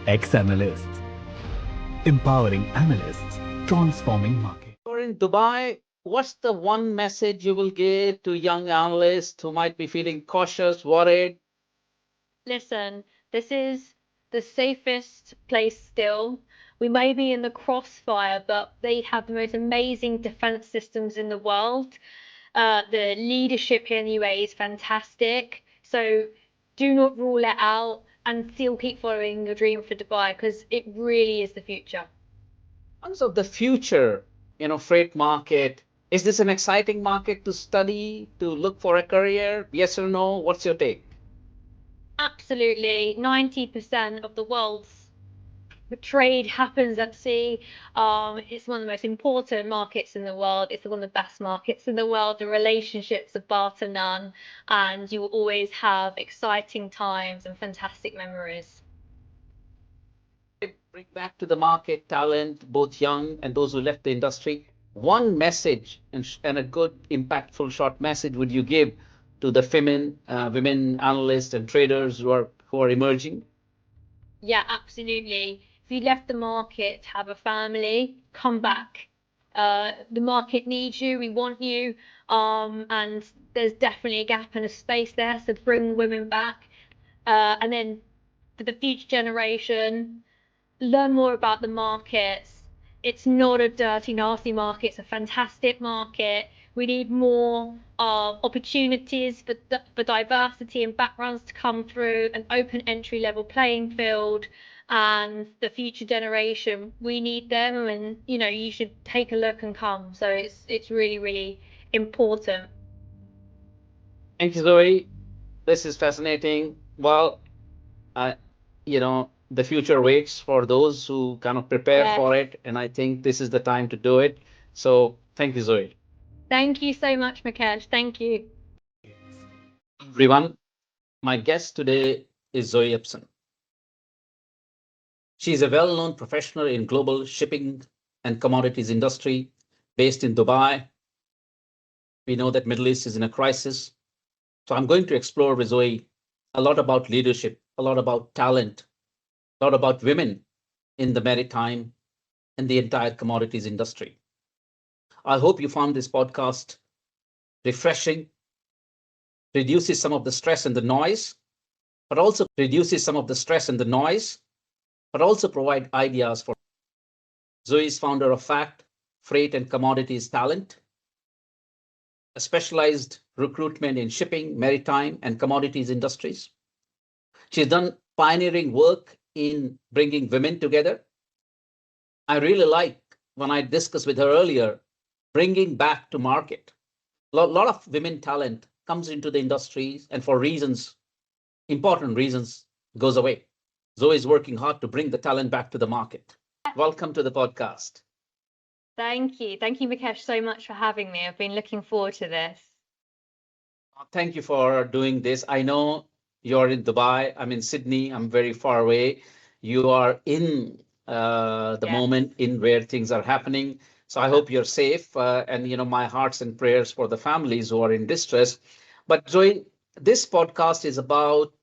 ex-analysts, empowering analysts, transforming market. You're in Dubai. What's the one message you will give to young analysts who might be feeling cautious, worried? Listen, this is the safest place still. We may be in the crossfire, but they have the most amazing defense systems in the world. The leadership here in the UAE is fantastic. So do not rule it out and still keep following your dream for Dubai because it really is the future. In terms of the future, freight market, is this an exciting market to study, to look for a career? Yes or no? What's your take? Absolutely. 90% of the world's trade happens at sea. It's one of the most important markets in the world. It's one of the best markets in the world. The relationships are bar to none, and you will always have exciting times and fantastic memories. Bring back to the market talent, both young and those who left the industry. One message and a good, impactful short message would you give to the women analysts and traders who are emerging? Yeah, absolutely. If you left the market, have a family, come back. The market needs you, we want you, and there's definitely a gap and a space there, so bring women back. And then for the future generation, learn more about the markets. It's not a dirty, nasty market. It's a fantastic market. We need more opportunities for diversity and backgrounds to come through, an open entry level playing field, and the future generation. We need them, and you should take a look and come. So it's really, really important. Thank you, Zoe. This is fascinating. Well, uh, the future waits for those who kind of prepare Yes. for it, and I think this is the time to do it. So thank you, Zoe. Thank you so much, Mukesh. Thank you. Everyone, my guest today is Zoe Upson. She is a well-known professional in global shipping and commodities industry based in Dubai. We know that Middle East is in a crisis. So I'm going to explore with Zoe a lot about leadership, a lot about talent, a lot about women in the maritime and the entire commodities industry. I hope you found this podcast refreshing, reduces some of the stress and the noise, but also provide ideas for. Zoe is founder of Fact, Freight and Commodities Talent, a specialized recruitment in shipping, maritime, and commodities industries. She's done pioneering work in bringing women together. I really like when I discussed with her earlier, bringing back to market. A lot of women talent comes into the industries and for reasons, important reasons, goes away. Zoe is working hard to bring the talent back to the market. Welcome to the podcast. Thank you. Thank you, Mukesh, so much for having me. I've been looking forward to this. Thank you for doing this. I know you're in Dubai. I'm in Sydney. I'm very far away. You are in the moment in where things are happening. So I hope you're safe. And my hearts and prayers for the families who are in distress. But Zoe, this podcast is about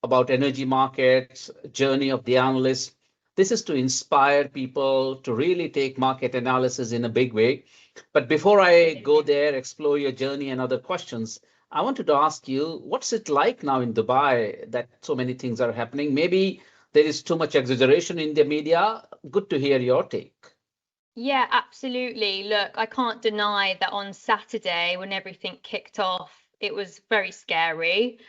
about energy markets, journey of the analyst. This is to inspire people to really take market analysis in a big way. But before I go there, explore your journey and other questions, I wanted to ask you, what's it like now in Dubai that so many things are happening? Maybe there is too much exaggeration in the media. Good to hear your take. Yeah, absolutely. Look, I can't deny that on Saturday, when everything kicked off, it was very scary.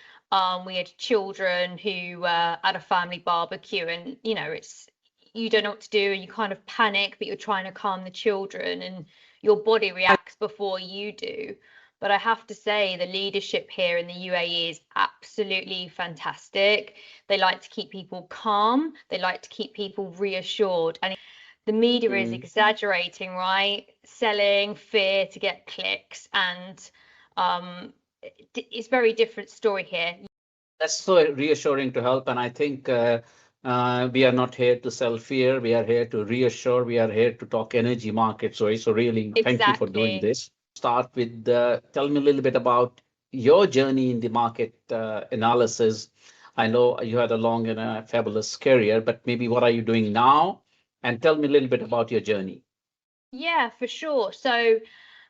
We had children who were at a family barbecue, and you don't know what to do, and you kind of panic, but you're trying to calm the children, and your body reacts before you do. But I have to say, the leadership here in the UAE is absolutely fantastic. They like to keep people calm. They like to keep people reassured. And the media is exaggerating, right? Selling fear to get clicks, and it's very different story here. That's so reassuring to help. And I think we are not here to sell fear. We are here to reassure. We are here to talk energy markets. So really, thank you for doing this. Start with tell me a little bit about your journey in the market analysis. I know you had a long and a fabulous career, but maybe what are you doing now? And tell me a little bit about your journey. Yeah, for sure. So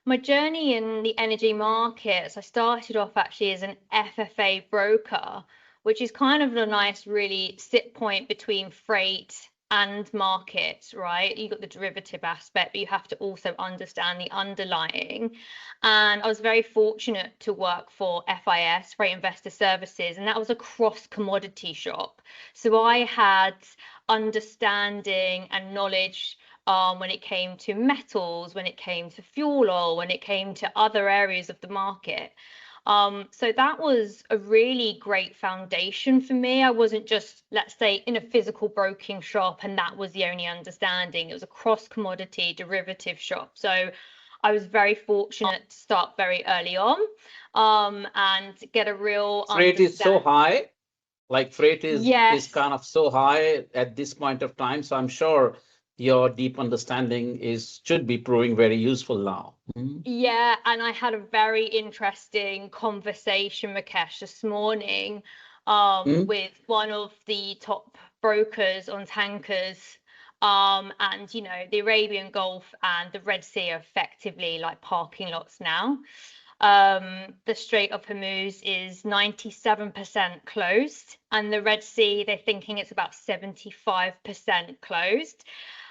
my journey in the energy markets, I started off actually as an FFA broker, which is kind of a nice, really sit point between freight and markets, right? You've got the derivative aspect, but you have to also understand the underlying. And I was very fortunate to work for FIS, Freight Investor Services, and that was a cross commodity shop. So I had understanding and knowledge when it came to metals, when it came to fuel oil, when it came to other areas of the market. So that was a really great foundation for me. I wasn't just, let's say, in a physical broking shop and that was the only understanding. It was a cross commodity derivative shop. So I was very fortunate to start very early on and get a real Freight is so high, like freight is Yes. kind of so high at this point of time. So I'm sure your deep understanding should be proving very useful now. Yeah, and I had a very interesting conversation, Mukesh, this morning with one of the top brokers on tankers. And you know, the Arabian Gulf and the Red Sea are effectively like parking lots now. The Strait of Hormuz is 97% closed, and the Red Sea, they're thinking it's about 75% closed.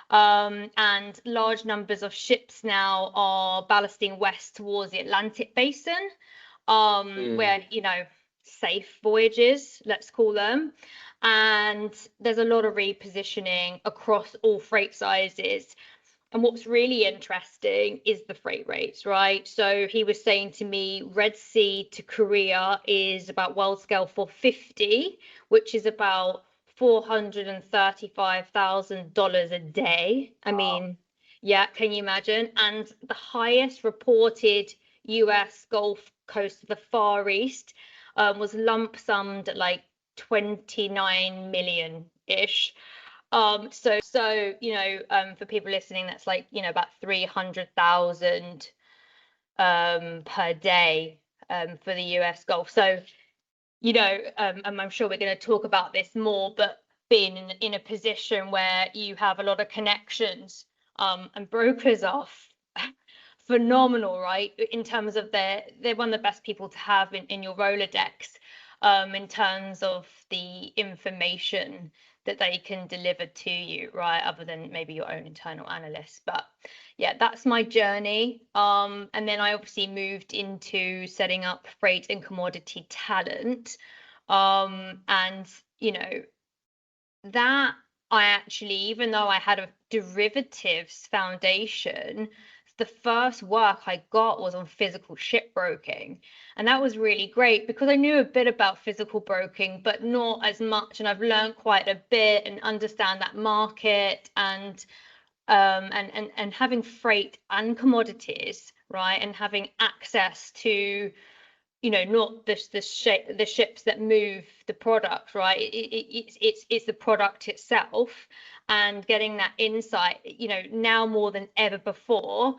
And large numbers of ships now are ballasting west towards the Atlantic basin, where, you know, safe voyages, let's call them. And there's a lot of repositioning across all freight sizes. And what's really interesting is the freight rates, right? So he was saying to me, Red Sea to Korea is about world scale 450, which is about $435,000 a day. I mean, yeah, can you imagine? And the highest reported US Gulf Coast of the Far East was lump summed at like 29 million-ish. So you know, for people listening, that's like, you know, about 300,000 per day for the US Gulf. So, you know, and I'm sure we're going to talk about this more, but being in a position where you have a lot of connections and brokers are phenomenal, right? In terms of they're one of the best people to have in your Rolodex in terms of the information that they can deliver to you, right? Other than maybe your own internal analysts. But yeah, that's my journey. And then I obviously moved into setting up freight and commodity talent. And, you know, that I actually, even though I had a derivatives foundation, the first work I got was on physical shipbroking. And that was really great because I knew a bit about physical broking, but not as much. And I've learned quite a bit and understand that market and having freight and commodities, right? And having access to, you know, not the ships that move the product, right? It's the product itself, and getting that insight, you know, now more than ever before,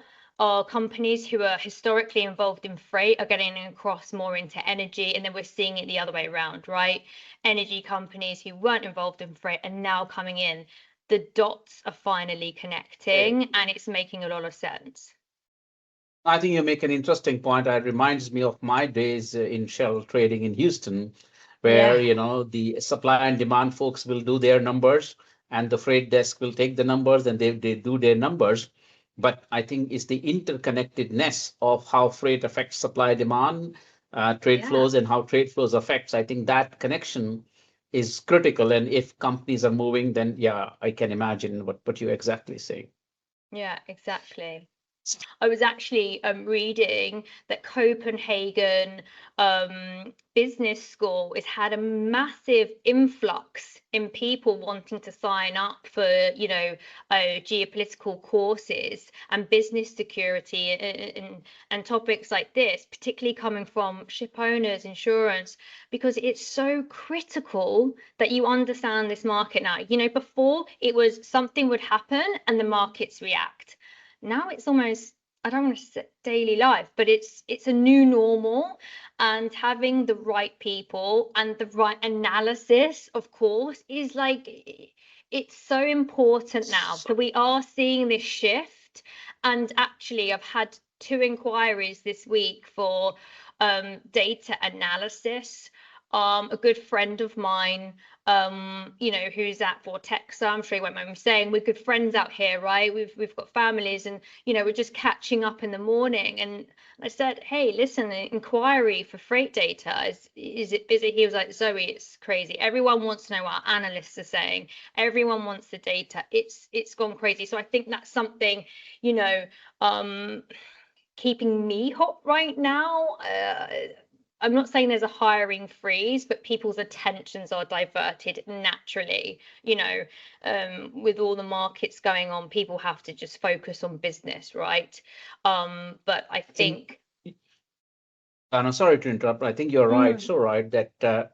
companies who are historically involved in freight are getting across more into energy, and then we're seeing it the other way around, right? Energy companies who weren't involved in freight are now coming in. The dots are finally connecting, and it's making a lot of sense. I think you make an interesting point. It reminds me of my days in Shell trading in Houston, where, you know, the supply and demand folks will do their numbers and the freight desk will take the numbers and they do their numbers. But I think it's the interconnectedness of how freight affects supply demand, trade flows, and how trade flows affects. I think that connection is critical. And if companies are moving, then yeah, I can imagine what you exactly say. Yeah, exactly. I was actually reading that Copenhagen Business School has had a massive influx in people wanting to sign up for, you know, geopolitical courses and business security and topics like this, particularly coming from ship owners, insurance, because it's so critical that you understand this market now. You know, before it was something would happen and the markets react. Now it's almost I don't want to say daily life, but it's a new normal, and having the right people and the right analysis, of course, is like it's so important now. So we are seeing this shift, and actually I've had 2 inquiries this week for data analysis. A good friend of mine, who's at Vortexa, I'm sure he won't mind me saying, we're good friends out here, right? We've got families, and we're just catching up in the morning. And I said, hey, listen, the inquiry for freight data, is it busy? He was like, Zoe, it's crazy. Everyone wants to know what our analysts are saying. Everyone wants the data. It's gone crazy. So I think that's something, keeping me hot right now. I'm not saying there's a hiring freeze, but people's attentions are diverted naturally. With all the markets going on, people have to just focus on business, right? But I think. I'm sorry to interrupt. I think you're right. So right that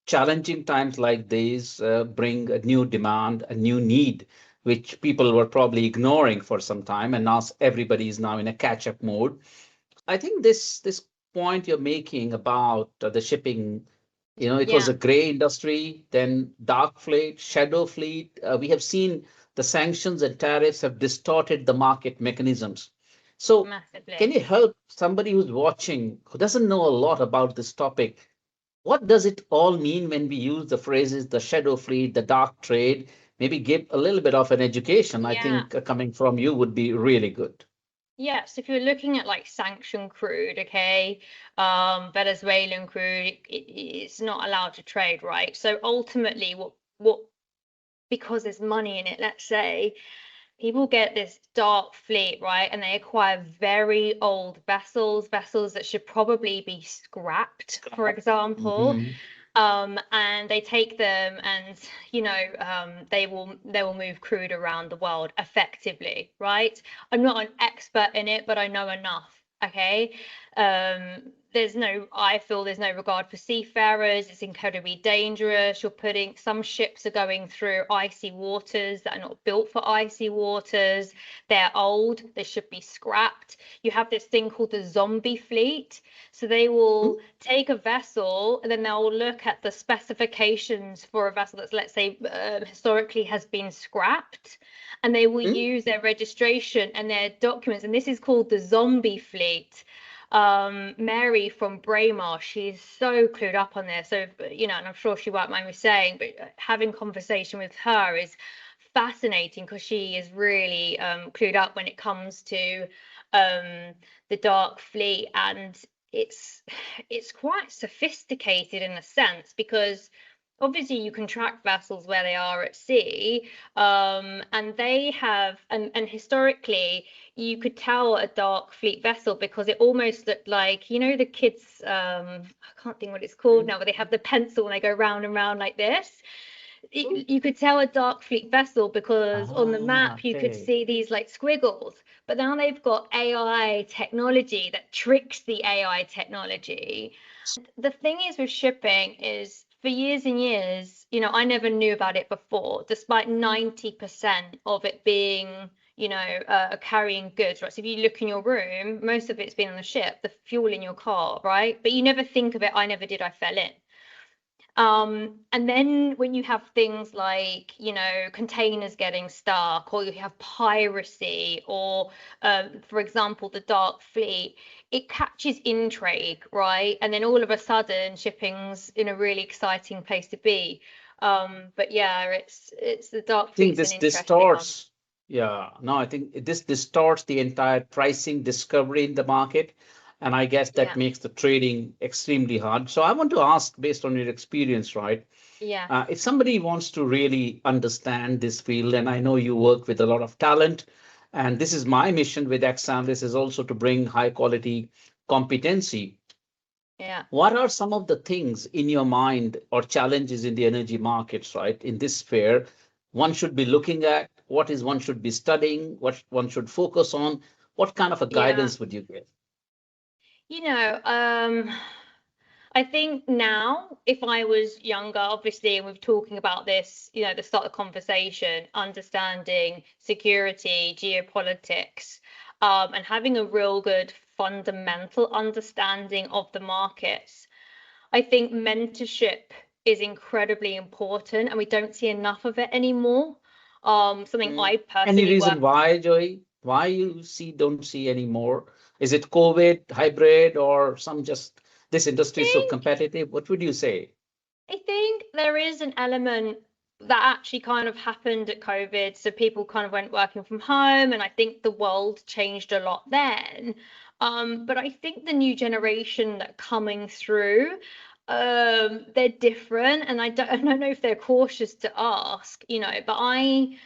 challenging times like these bring a new demand, a new need, which people were probably ignoring for some time, and now everybody is now in a catch-up mode. I think this point you're making about the shipping, it was a gray industry, then dark fleet, shadow fleet. We have seen the sanctions and tariffs have distorted the market mechanisms. So Massively. Can you help somebody who's watching, who doesn't know a lot about this topic? What does it all mean when we use the phrases, the shadow fleet, the dark trade? Maybe give a little bit of an education. I think coming from you would be really good. Yes, if you're looking at like sanctioned crude, okay, Venezuelan crude, it's not allowed to trade, right? So ultimately, what because there's money in it, let's say, people get this dark fleet, right? And they acquire very old vessels that should probably be scrapped, for example. And they take them, and they will move crude around the world effectively, right? I'm not an expert in it, but I know enough. Okay. I feel there's no regard for seafarers. It's incredibly dangerous. Some ships are going through icy waters that are not built for icy waters. They're old. They should be scrapped. You have this thing called the zombie fleet. So they will take a vessel, and then they'll look at the specifications for a vessel that's, let's say, historically has been scrapped, and they will use their registration and their documents. And this is called the zombie fleet. Mary from Braemar, she's so clued up on this. So, and I'm sure she won't mind me saying, but having conversation with her is fascinating, because she is really clued up when it comes to the dark fleet. And it's quite sophisticated in a sense, because obviously you can track vessels where they are at sea, and they have, and historically you could tell a dark fleet vessel because it almost looked like, the kids, I can't think what it's called now, but they have the pencil and they go round and round like this. You could tell a dark fleet vessel because on the map you could see these like squiggles. But now they've got AI technology that tricks the AI technology. The thing is with shipping is, for years and years, I never knew about it before, despite 90% of it being, carrying goods, right? So if you look in your room, most of it's been on the ship, the fuel in your car, right? But you never think of it. I never did. I fell in. And then when you have things like, containers getting stuck, or you have piracy, or, for example, the dark fleet, it catches intrigue, right? And then all of a sudden, shipping's in a really exciting place to be. But yeah, it's the dark fleet's an interesting one. I think this distorts the entire pricing discovery in the market. And I guess that makes the trading extremely hard. So I want to ask, based on your experience, right? Yeah. If somebody wants to really understand this field, and I know you work with a lot of talent, and this is my mission with Ex-Analyst, is also to bring high quality competency. Yeah. What are some of the things in your mind or challenges in the energy markets, right? In this sphere, one should be looking at, what is one should be studying, what one should focus on, what kind of a guidance would you give? I think now, if I was younger, obviously, and we're talking about this, the start of the conversation, understanding security, geopolitics, and having a real good fundamental understanding of the markets. I think mentorship is incredibly important, and we don't see enough of it anymore. Something I Any personally reason why, Joey? Why you don't see any more? Is it COVID, hybrid, or some just this industry is so think competitive? What would you say? I think there is an element that actually kind of happened at COVID. So people kind of went working from home, and I think the world changed a lot then. But I think the new generation that coming through, they're different, and I don't know if they're cautious to ask, but I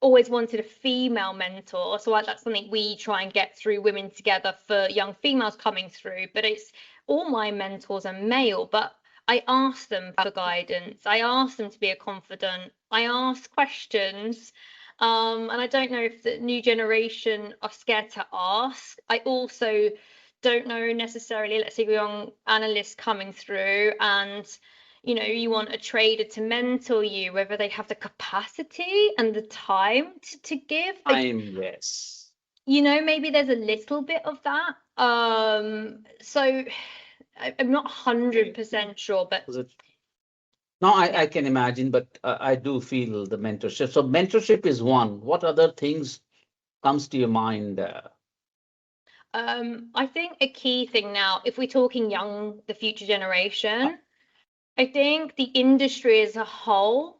always wanted a female mentor. So that's something we try and get through Women Together for young females coming through. But it's all my mentors are male, but I ask them for guidance. I ask them to be a confidant. I ask questions. And I don't know if the new generation are scared to ask. I also don't know necessarily, let's say, young analysts coming through and you want a trader to mentor you, whether they have the capacity and the time to give. Yes. Maybe there's a little bit of that. So I'm not 100% sure, but no, I can imagine, but I do feel the mentorship. So mentorship is one. What other things comes to your mind? I think a key thing now, if we're talking the future generation, I think the industry as a whole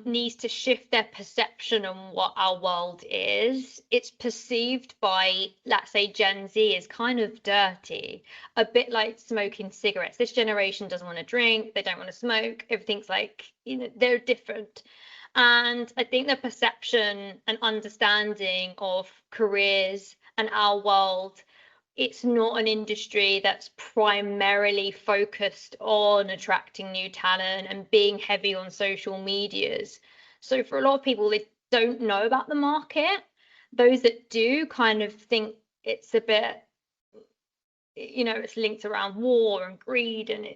needs to shift their perception on what our world is. It's perceived by, let's say, Gen Z as kind of dirty, a bit like smoking cigarettes. This generation doesn't want to drink, they don't want to smoke. Everything's like, they're different. And I think the perception and understanding of careers and our world, it's not an industry that's primarily focused on attracting new talent and being heavy on social medias. So for a lot of people, they don't know about the market. Those that do kind of think it's a bit, it's linked around war and greed, and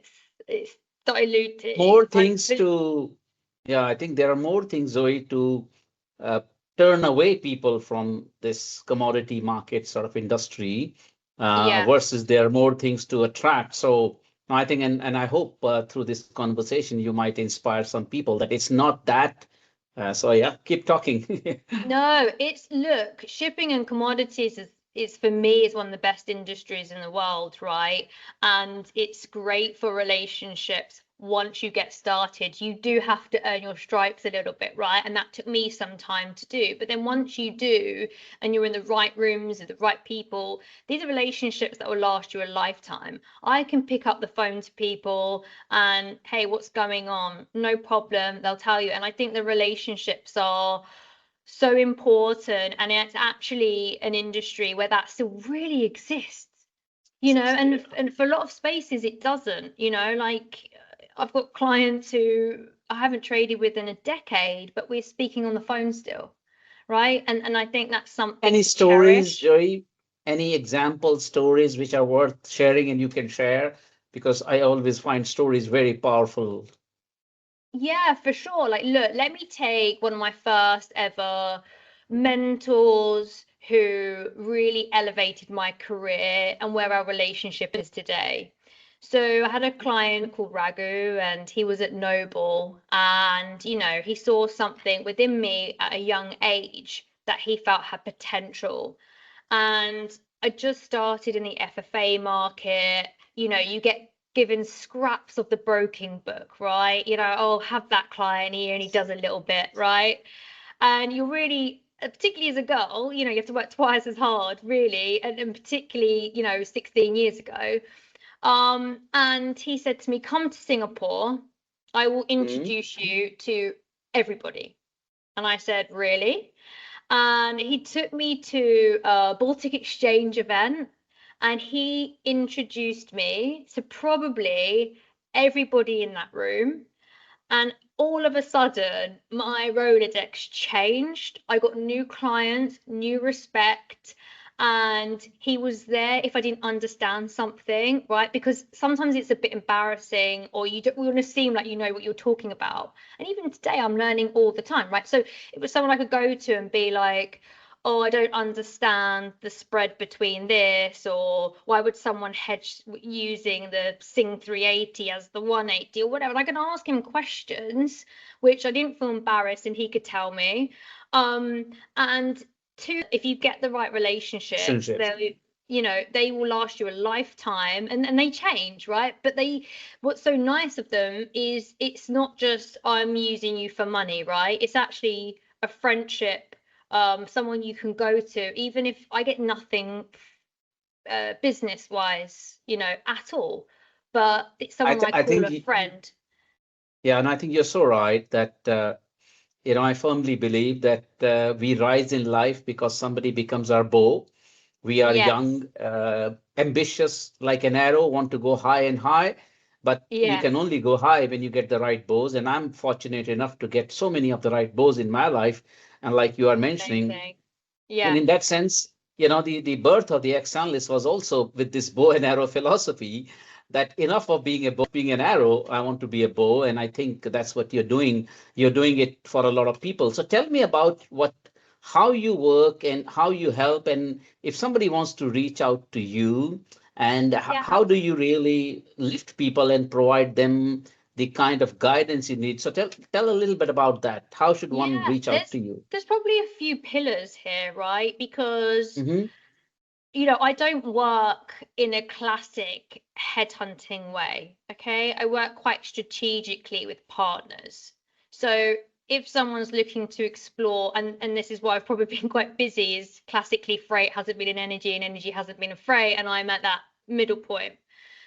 it's diluted. More things I think there are more things, Zoe, to turn away people from this commodity market sort of industry. Versus there are more things to attract. So I think, and I hope through this conversation, you might inspire some people that it's not that. So yeah, keep talking. No, look, shipping and commodities is for me is one of the best industries in the world, right? And it's great for relationships. Once you get started, you do have to earn your stripes a little bit, right? And that took me some time to do. But then once you do, and you're in the right rooms with the right people, these are relationships that will last you a lifetime. I can pick up the phone to people and, hey, what's going on? No problem. They'll tell you. And I think the relationships are so important, and it's actually an industry where that still really exists, and for a lot of spaces it doesn't, like I've got clients who I haven't traded with in a decade, but we're speaking on the phone still, right? And I think that's something. Any stories, Joey? Any example stories which are worth sharing and you can share? Because I always find stories very powerful. Yeah, for sure. Like, look, let me take one of my first ever mentors who really elevated my career and where our relationship is today. So I had a client called Raghu, and he was at Noble, and he saw something within me at a young age that he felt had potential. And I just started in the FFA market. You get given scraps of the broking book, right? Oh, have that client, he only does a little bit, right? And you're really, particularly as a girl, you have to work twice as hard, really, and particularly, 16 years ago. And he said to me, come to Singapore, I will introduce you to everybody. And I said, really? And he took me to a Baltic Exchange event, and he introduced me to probably everybody in that room. And all of a sudden, my Rolodex changed. I got new clients, new respect, and he was there if I didn't understand something, right? Because sometimes it's a bit embarrassing, or you don't want to seem like you know what you're talking about. And even today, I'm learning all the time, right? So it was someone I could go to and be like, oh, I don't understand the spread between this, or why would someone hedge using the Sing 380 as the 180 or whatever. And I can ask him questions, which I didn't feel embarrassed, and he could tell me. And two, if you get the right relationships, they will last you a lifetime, and they change, right? But what's so nice of them is it's not just I'm using you for money, right? It's actually a friendship, someone you can go to, even if I get nothing business wise, at all, but it's someone I call a friend. Yeah, and I think you're so right that I firmly believe that we rise in life because somebody becomes our bow. We are young, ambitious, like an arrow, want to go high and high, but you can only go high when you get the right bows. And I'm fortunate enough to get so many of the right bows in my life. And like you are mentioning, and in that sense, the birth of the ex-analyst was also with this bow and arrow philosophy, that enough of being an arrow, I want to be a bow. And I think that's what you're doing. You're doing it for a lot of people. So tell me about how you work and how you help, and if somebody wants to reach out to you, and how do you really lift people and provide them the kind of guidance you need. So tell a little bit about that. How should one reach out to you? There's probably a few pillars here, right? Because I don't work in a classic headhunting way, okay? I work quite strategically with partners. So if someone's looking to explore, and this is why I've probably been quite busy, is classically freight hasn't been in energy and energy hasn't been in freight, and I'm at that middle point.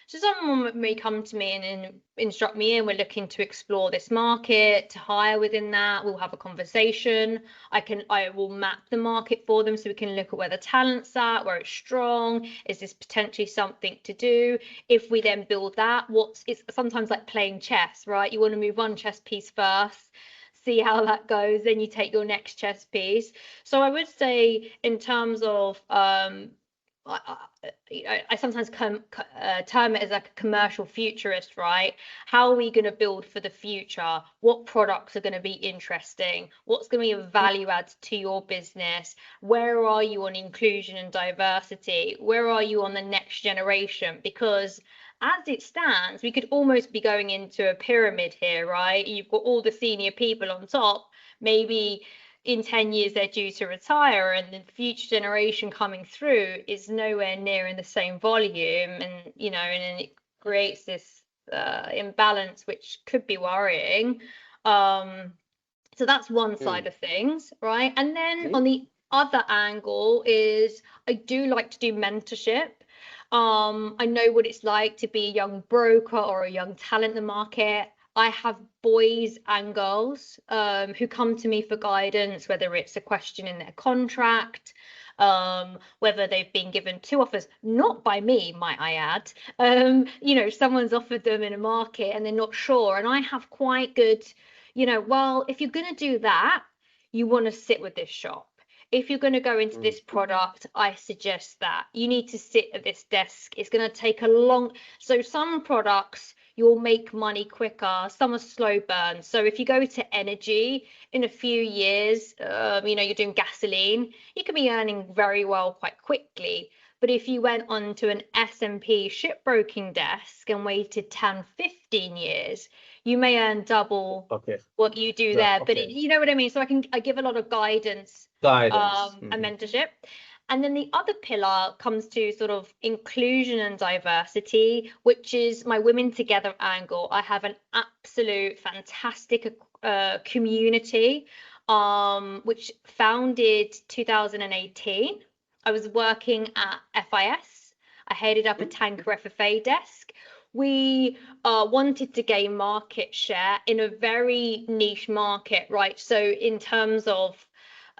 So someone may come to me and instruct me in, we're looking to explore this market, to hire within that, we'll have a conversation. I will map the market for them so we can look at where the talent's at, where it's strong, is this potentially something to do? If we then build that, it's sometimes like playing chess, right? You want to move one chess piece first, see how that goes, then you take your next chess piece. So I would say in terms of I sometimes term it as like a commercial futurist, right? How are we going to build for the future? What products are going to be interesting? What's going to be a value add to your business? Where are you on inclusion and diversity? Where are you on the next generation? Because as it stands, we could almost be going into a pyramid here, right? You've got all the senior people on top, maybe in 10 years they're due to retire, and the future generation coming through is nowhere near in the same volume, and and it creates this imbalance which could be worrying. So that's one side of things, right? And then on the other angle is I do like to do mentorship. I know what it's like to be a young broker or a young talent in the market. I have boys and girls who come to me for guidance, whether it's a question in their contract, whether they've been given 2 offers, not by me, might I add. Someone's offered them in a market and they're not sure. And I have quite good, well, if you're going to do that, you want to sit with this shop. If you're going to go into this product, I suggest that you need to sit at this desk. It's going to take so some products you'll make money quicker, some are slow burn. So if you go to energy in a few years, you're doing gasoline, you can be earning very well quite quickly. But if you went onto an S&P shipbroking desk and waited 10, 15 years, you may earn double what you do there. But you know what I mean? So I give a lot of guidance. And mentorship. And then the other pillar comes to sort of inclusion and diversity, which is my Women Together angle. I have an absolute fantastic community, which founded 2018. I was working at FIS. I headed up a tanker FFA desk. We wanted to gain market share in a very niche market, right? So in terms of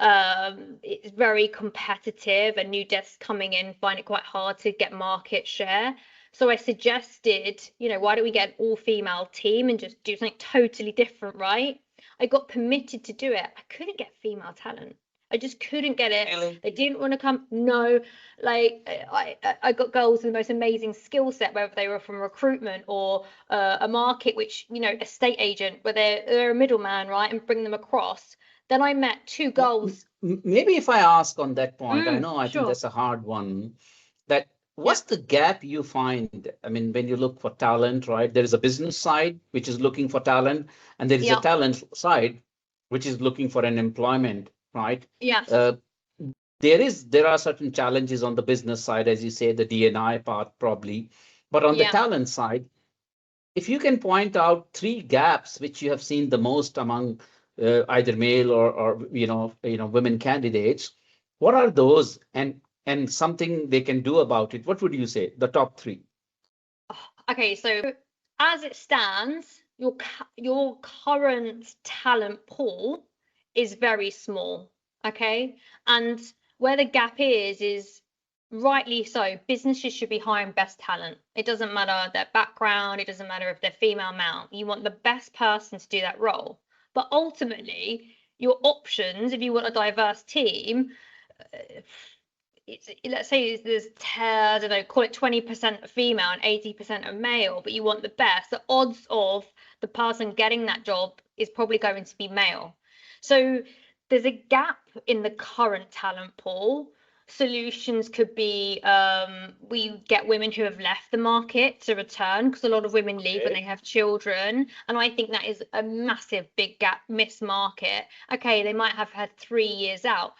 it's very competitive, and new desks coming in find it quite hard to get market share. So I suggested, why don't we get an all-female team and just do something totally different, right? I got permitted to do it. I couldn't get female talent. I just couldn't get it. Really? They didn't want to come. No, like I got girls with the most amazing skill set, whether they were from recruitment or a market, which, estate agent, where they're a middleman, right, and bring them across. Then I met 2 girls maybe if I ask on that point, I know I think Sure. that's a hard one. That Yeah. what's the gap you find? I mean, when you look for talent, right? There is a business side which is looking for talent, and there is a Yeah. talent side which is looking for an employment, right? Yes. There are certain challenges on the business side, as you say, the D&I part probably, but on the Yeah. talent side, if you can point out three gaps which you have seen the most among either male or women candidates, what are those, and something they can do about it? What would you say? The top three. Okay, so as it stands, your current talent pool is very small, okay? And where the gap is rightly so. Businesses should be hiring best talent. It doesn't matter their background, it doesn't matter if they're female, male. You want the best person to do that role. But ultimately, your options, if you want a diverse team, let's say there's, I don't know, call it 20% female and 80% of male, but you want the best, the odds of the person getting that job is probably going to be male. So there's a gap in the current talent pool. Solutions could be we get women who have left the market to return, because a lot of women leave when they have children, and I think that is a massive big gap, missed market. Okay, they might have had 3 years out.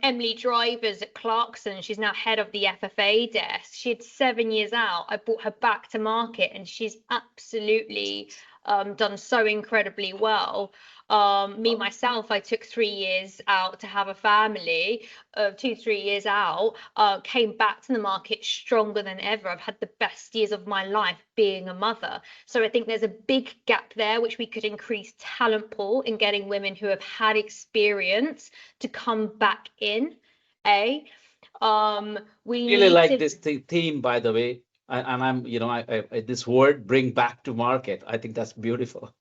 Emily Drivers at Clarkson, she's now head of the FFA desk. She had 7 years out. I brought her back to market, and she's absolutely done so incredibly well. Myself, I took 3 years out to have a family, 2-3 years out, came back to the market stronger than ever. I've had the best years of my life being a mother. So I think there's a big gap there, which we could increase talent pool in getting women who have had experience to come back in. We Really need like to this theme, by the way, and I'm, this word "bring back to market." I think that's beautiful.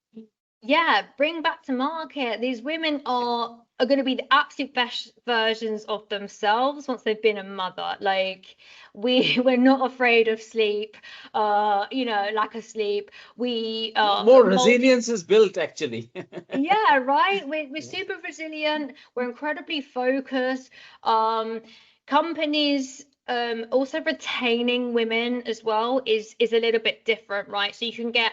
bring back to market. These women are going to be the absolute best versions of themselves once they've been a mother. Like we're not afraid of sleep, lack of sleep. We More resilience is built, actually. yeah, right. We're super resilient. We're incredibly focused. Companies also retaining women as well is a little bit different, right? So you can get,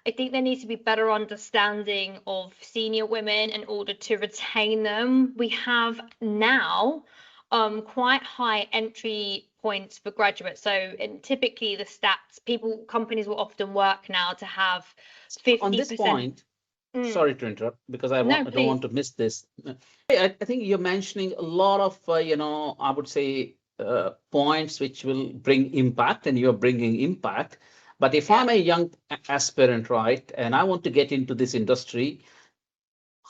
I think there needs to be better understanding of senior women in order to retain them. We have now quite high entry points for graduates. So and typically the stats, companies will often work now to have 50%. On this point, sorry to interrupt, because I No, don't want please. to miss this. I think you're mentioning a lot of, I would say, points which will bring impact, and you're bringing impact. But if I'm a young aspirant, right, and I want to get into this industry,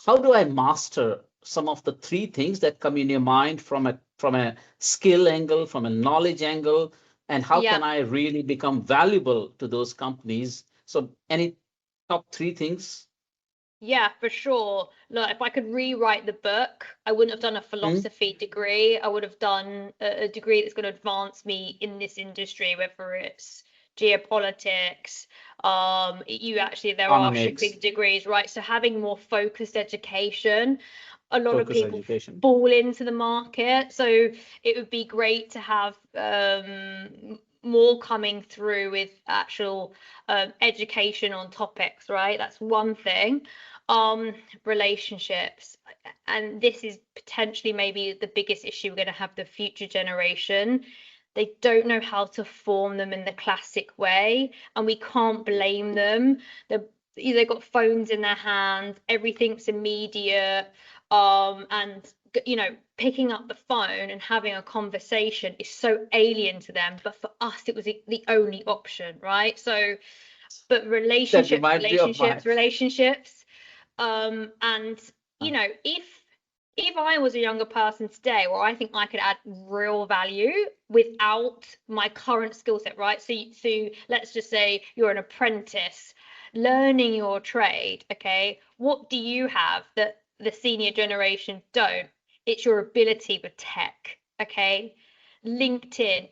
how do I master some of the three things that come in your mind from a skill angle, from a knowledge angle, and how Yeah. can I really become valuable to those companies? So any top three things? Yeah, for sure. Look, if I could rewrite the book, I wouldn't have done a philosophy degree. I would have done a degree that's going to advance me in this industry, whether it's geopolitics. There are Economics, shipping degrees, right? So having more focused education, a lot of focus people education. fall into the market. So it would be great to have more coming through with actual education on topics, right? That's one thing. Relationships, and this is potentially maybe the biggest issue we're going to have the future generation. They don't know how to form them in the classic way, and we can't blame them. They've got phones in their hands, everything's immediate, and picking up the phone and having a conversation is so alien to them, but for us it was the only option, right? So but That reminds me of relationships, and if I was a younger person today, where I think I could add real value without my current skill set, right? So let's just say you're an apprentice learning your trade, okay? What do you have that the senior generation don't? It's your ability with tech, okay? LinkedIn.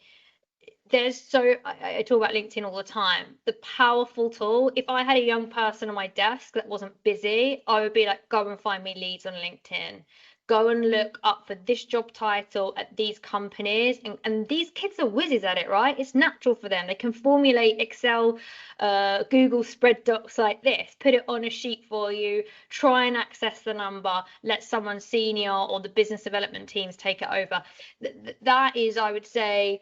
I talk about LinkedIn all the time. The powerful tool. If I had a young person on my desk that wasn't busy, I would be like, go and find me leads on LinkedIn. go and look up for this job title at these companies, and these kids are whizzes at it, right? It's natural for them. They can formulate Excel, Google spread docs like this, put it on a sheet for you, try and access the number, let someone senior or the business development teams take it over. That is, I would say,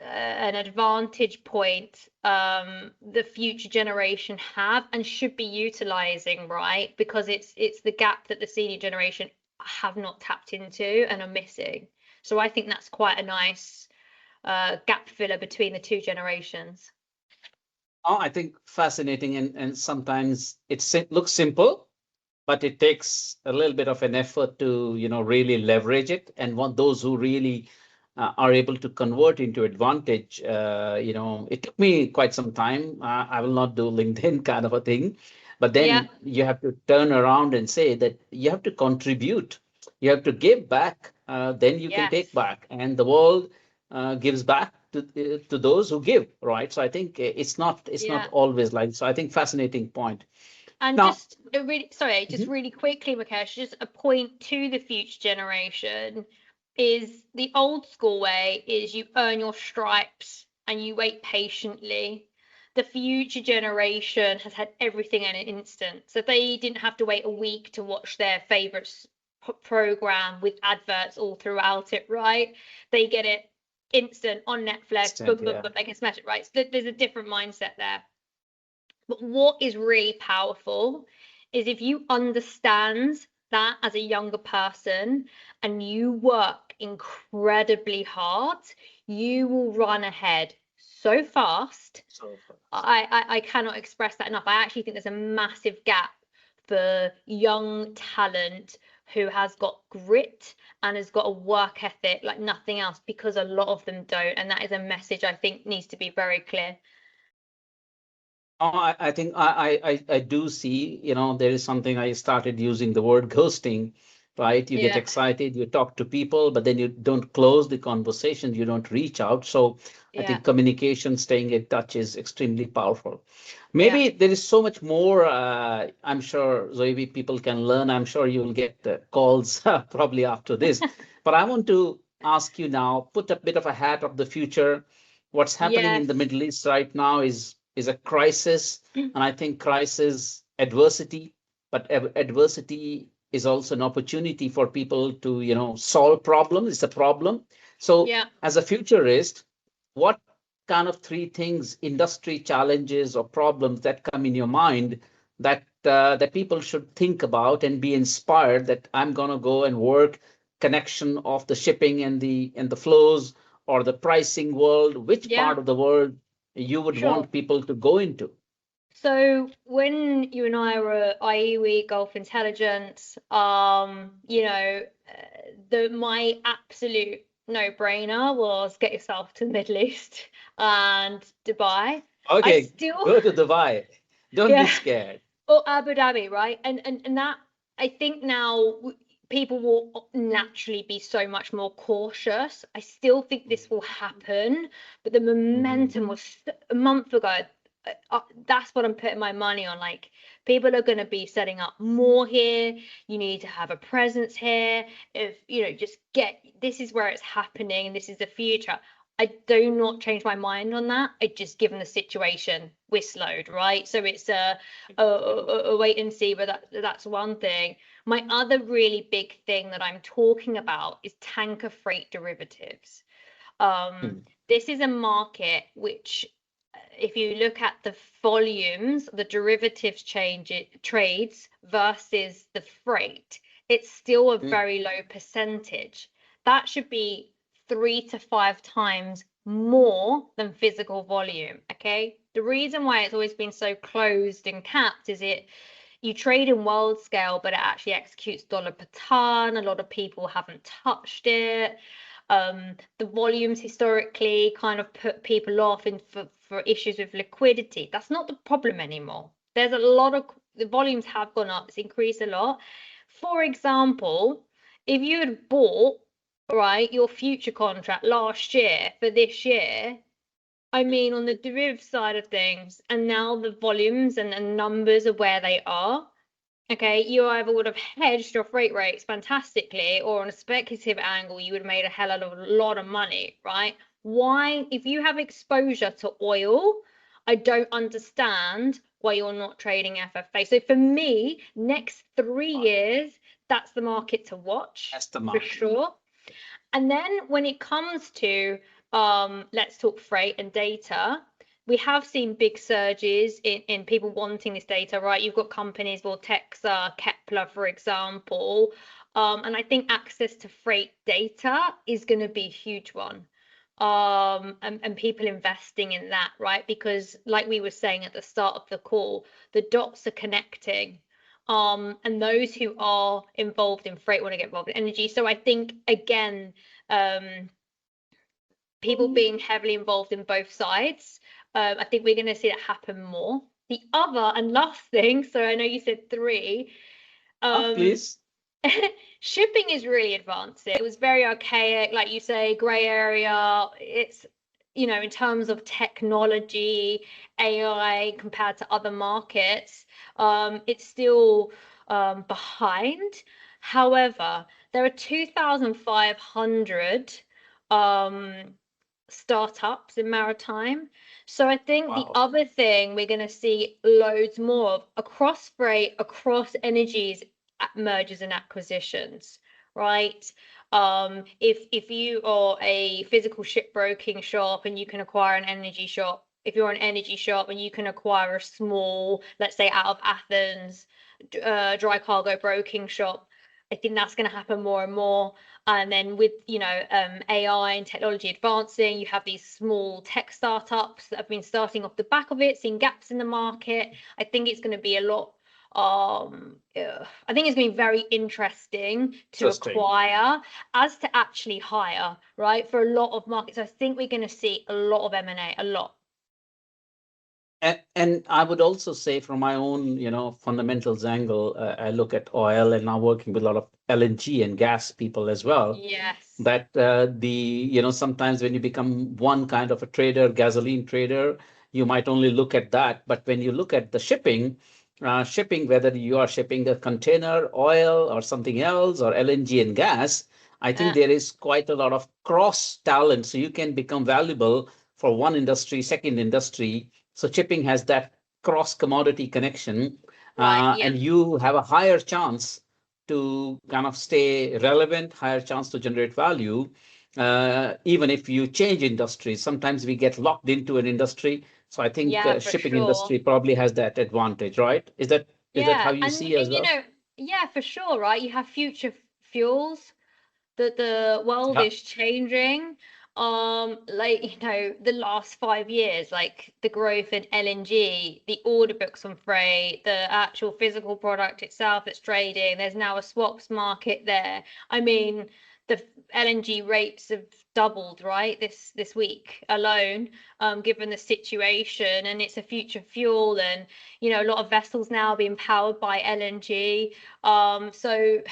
an advantage point the future generation have and should be utilizing, right? Because it's the gap that the senior generation have not tapped into and are missing. So I think that's quite a nice gap filler between the two generations. Oh, I think fascinating, and sometimes it looks simple, but it takes a little bit of an effort to, really leverage it. And want those who really are able to convert into advantage. It took me quite some time. I will not do LinkedIn kind of a thing, but then you have to turn around and say that you have to contribute, you have to give back, then you can take back, and the world gives back to those who give, right? So I think it's not always like, so I think fascinating point. And now, just really quickly, Mukesh, just a point to the future generation is the old school way is you earn your stripes and you wait patiently. The future generation has had everything in an instant. So they didn't have to wait a week to watch their favorite program with adverts all throughout it, right? They get it instant on Netflix, boom, they can smash it, right? So there's a different mindset there. But what is really powerful is if you understand that as a younger person and you work incredibly hard, you will run ahead so fast. I cannot express that enough. I actually think there's a massive gap for young talent who has got grit and has got a work ethic like nothing else, because a lot of them don't. And that is a message I think needs to be very clear. I think I do see, there is something I started using the word ghosting, right? You get excited, you talk to people, but then you don't close the conversation, you don't reach out. So I think communication, staying in touch is extremely powerful. Maybe there is so much more, I'm sure, Zoe, people can learn. I'm sure you'll get calls probably after this. But I want to ask you now, put a bit of a hat of the future. What's happening in the Middle East right now is a crisis, and I think crisis, adversity, but adversity is also an opportunity for people to solve problems. It's a problem. So as a futurist, what kind of three things, industry challenges or problems that come in your mind that that people should think about and be inspired that I'm going to go and work connection of the shipping and the flows or the pricing world, which part of the world you would want people to go into? So when you and I were at IEWE Gulf Intelligence, my absolute no-brainer was get yourself to the Middle East and Dubai. Okay, go to Dubai. Don't be scared. Or Abu Dhabi, right? And that, I think now people will naturally be so much more cautious. I still think this will happen, but the momentum was a month ago. That's what I'm putting my money on. Like, people are going to be setting up more here. You need to have a presence here. If this is where it's happening, and this is the future. I do not change my mind on that. I just, given the situation, we're slowed, right? So it's a wait and see, but that's one thing. My other really big thing that I'm talking about is tanker freight derivatives. This is a market which, if you look at the volumes, the derivatives trades versus the freight, it's still a very low percentage. That should be 3 to 5 times more than physical volume. Okay, the reason why it's always been so closed and capped is you trade in world scale, but it actually executes dollar per ton. A lot of people haven't touched it. The volumes historically kind of put people off for issues with liquidity. That's not the problem anymore. There's a lot of, the volumes have gone up, it's increased a lot. For example, if you had bought your future contract last year for this year, I mean, on the derivative side of things, and now the volumes and numbers are where they are, Okay, you either would have hedged your freight rates fantastically, or on a speculative angle, you would have made a hell of a lot of money, right? Why, if you have exposure to oil, I don't understand why you're not trading FFA. So for me, next 3 years, that's the market to watch. That's the for market. sure. And then when it comes to let's talk freight and data, we have seen big surges in people wanting this data, right? You've got companies, well, Texa, Kepler, for example. And I think access to freight data is going to be a huge one. And people investing in that, right? Because like we were saying at the start of the call, the dots are connecting. And those who are involved in freight want to get involved in energy. So I think again, people being heavily involved in both sides. I think we're going to see that happen more. The other and last thing, so I know you said three. Please. Shipping is really advanced. It was very archaic, like you say, grey area. It's, you know, in terms of technology, AI compared to other markets, it's still behind. However, there are 2,500 startups in maritime. So I think the other thing we're going to see loads more of across freight, across energies, mergers and acquisitions, right? If you are a physical shipbroking shop and you can acquire an energy shop, if you're an energy shop and you can acquire a small, let's say out of Athens, dry cargo broking shop, I think that's going to happen more and more. And then with, you know, AI and technology advancing, you have these small tech startups that have been starting off the back of it, seeing gaps in the market. I think it's going to be a lot. I think it's going to be very interesting to acquire as to actually hire, right? For a lot of markets, I think we're going to see a lot of M&A, a lot. And I would also say from my own, you know, fundamentals angle, I look at oil and now working with a lot of LNG and gas people as well. Yes. That you know, sometimes when you become one kind of a trader, gasoline trader, you might only look at that. But when you look at the shipping, whether you are shipping a container, oil or something else, or LNG and gas, I think there is quite a lot of cross talent. So you can become valuable for one industry, second industry. So shipping has that cross commodity connection, Right, yeah. and you have a higher chance to kind of stay relevant, higher chance to generate value, even if you change industries. Sometimes we get locked into an industry. So I think shipping industry probably has that advantage, right? Is that how you see as well? You know, yeah, for sure, right? You have future fuels. The world is changing. Like, you know, the last 5 years, like the growth in LNG, the order books on freight, the actual physical product itself that's trading, there's now a swaps market there. I mean, the LNG rates have doubled, right, this week alone, given the situation, and it's a future fuel, and you know, a lot of vessels now being powered by LNG. So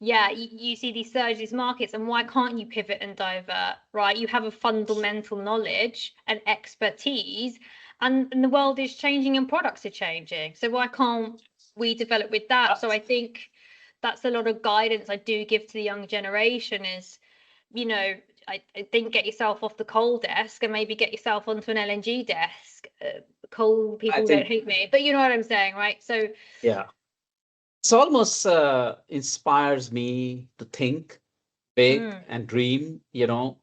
yeah, you see these surges, these markets, and why can't you pivot and divert, right? You have a fundamental knowledge and expertise, and the world is changing and products are changing. So why can't we develop with that? So I think that's a lot of guidance I do give to the young generation is, you know, I think get yourself off the coal desk and maybe get yourself onto an LNG desk. Coal people don't hate me, but you know what I'm saying, right? So yeah. It almost inspires me to think big and dream. You know,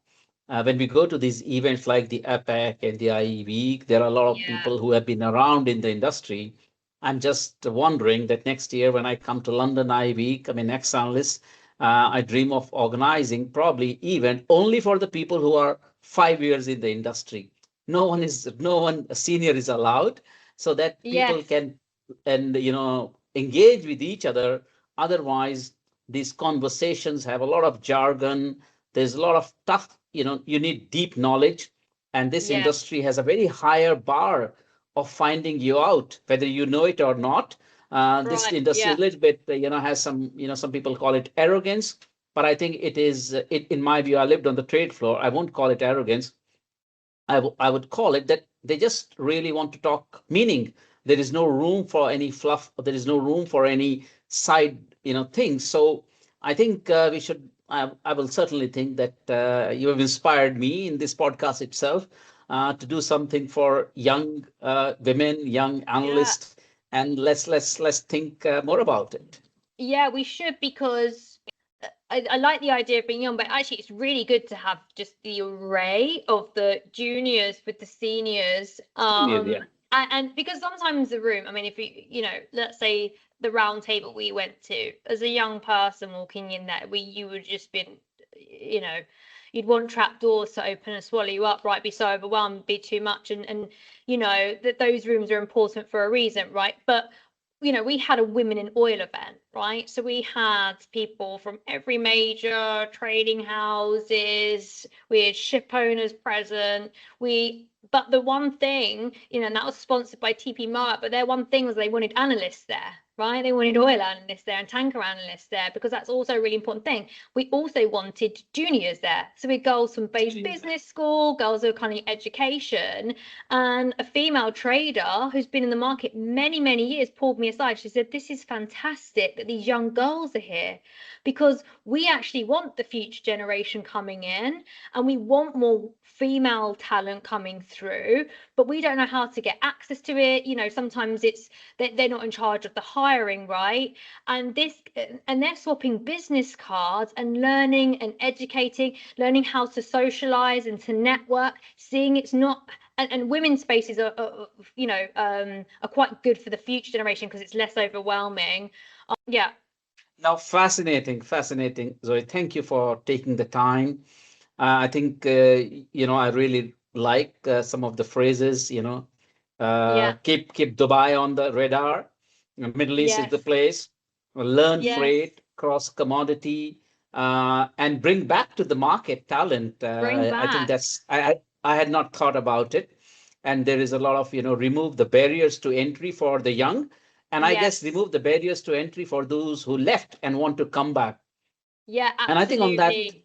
when we go to these events like the APEC and the IE Week, there are a lot of people who have been around in the industry. I'm just wondering that next year when I come to London IE Week, I mean, ex-analyst, I dream of organizing probably event only for the people who are 5 years in the industry. No one senior is allowed, so that people can, and you know, engage with each other. Otherwise, these conversations have a lot of jargon. There's a lot of tough, you know, you need deep knowledge. And this industry has a very higher bar of finding you out, whether you know it or not. This industry a little bit, you know, has some, you know, some people call it arrogance. But I think it is, in my view, I lived on the trade floor. I won't call it arrogance. I would call it that They just really want to talk, meaning there is no room for any fluff, there is no room for any side, things. So I think we should, I will certainly think that you have inspired me in this podcast itself to do something for young women, young analysts, and let's think more about it. Yeah, we should, because I like the idea of being young, but actually it's really good to have just the array of the juniors with the seniors. And because sometimes the room, I mean, if let's say the round table we went to, as a young person walking in there, you would just been, you'd want trap doors to open and swallow you up, right? Be so overwhelmed, be too much. And that those rooms are important for a reason, right? But we had a women in oil event, right? So we had people from every major trading houses, we had ship owners present, but the one thing, and that was sponsored by TP Moab, but their one thing was they wanted analysts there, right? They wanted oil analysts there and tanker analysts there, because that's also a really important thing. We also wanted juniors there. So we had girls from base business school, girls who are kind of education, and a female trader who's been in the market many, many years pulled me aside. She said, this is fantastic that these young girls are here, because we actually want the future generation coming in, and we want more female talent coming through, but we don't know how to get access to it. Sometimes it's they're not in charge of the hiring, right? And they're swapping business cards and learning and educating, learning how to socialize and to network, seeing it's not. And women's spaces are quite good for the future generation because it's less overwhelming. Now, fascinating, Zoe. Thank you for taking the time. I think, I really like some of the phrases, keep Dubai on the radar. Middle East is the place. Learn freight, cross commodity, and bring back to the market talent. I think that's, I had not thought about it. And there is a lot of, remove the barriers to entry for the young. And I guess remove the barriers to entry for those who left and want to come back. Yeah, absolutely. And I think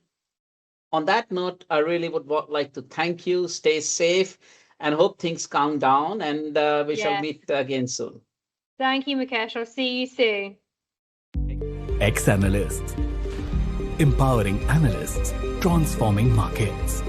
on that note, I really would like to thank you. Stay safe and hope things calm down. And we shall meet again soon. Thank you, Mukesh. I'll see you soon. Ex-analysts. Empowering analysts. Transforming markets.